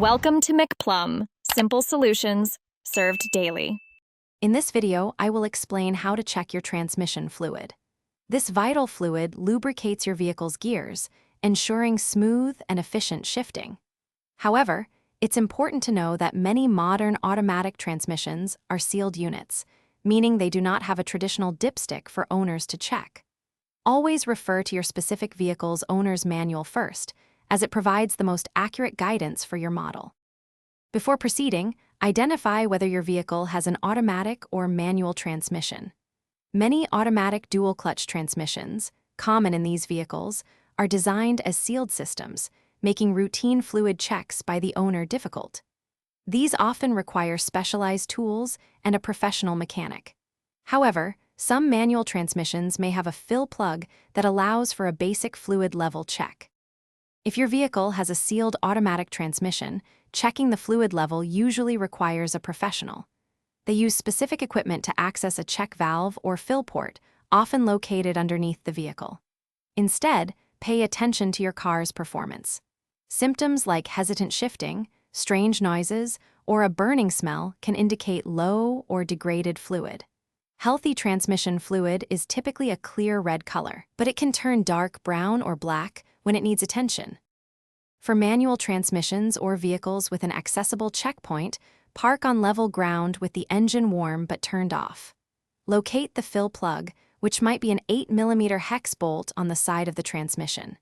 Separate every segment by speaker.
Speaker 1: Welcome to McPlum, simple solutions served daily.
Speaker 2: In this video, I will explain how to check your transmission fluid. This vital fluid lubricates your vehicle's gears, ensuring smooth and efficient shifting. However, it's important to know that many modern automatic transmissions are sealed units, meaning they do not have a traditional dipstick for owners to check. Always refer to your specific vehicle's owner's manual first, as it provides the most accurate guidance for your model. Before proceeding, identify whether your vehicle has an automatic or manual transmission. Many automatic dual-clutch transmissions, common in these vehicles, are designed as sealed systems, making routine fluid checks by the owner difficult. These often require specialized tools and a professional mechanic. However, some manual transmissions may have a fill plug that allows for a basic fluid level check. If your vehicle has a sealed automatic transmission, checking the fluid level usually requires a professional. They use specific equipment to access a check valve or fill port, often located underneath the vehicle. Instead, pay attention to your car's performance. Symptoms like hesitant shifting, strange noises, or a burning smell can indicate low or degraded fluid. Healthy transmission fluid is typically a clear red color, but it can turn dark brown or black when it needs attention. For manual transmissions or vehicles with an accessible checkpoint, park on level ground with the engine warm but turned off. Locate the fill plug, which might be an 8mm hex bolt on the side of the transmission.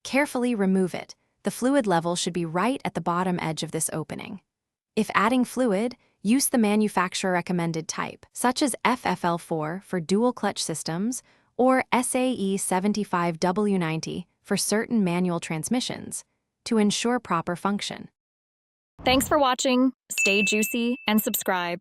Speaker 2: Carefully remove it. The fluid level should be right at the bottom edge of this opening. If adding fluid, use the manufacturer-recommended type, such as FFL4 for dual-clutch systems or SAE 75W90 for certain manual transmissions, to ensure proper function.
Speaker 1: Thanks for watching. Stay juicy and subscribe.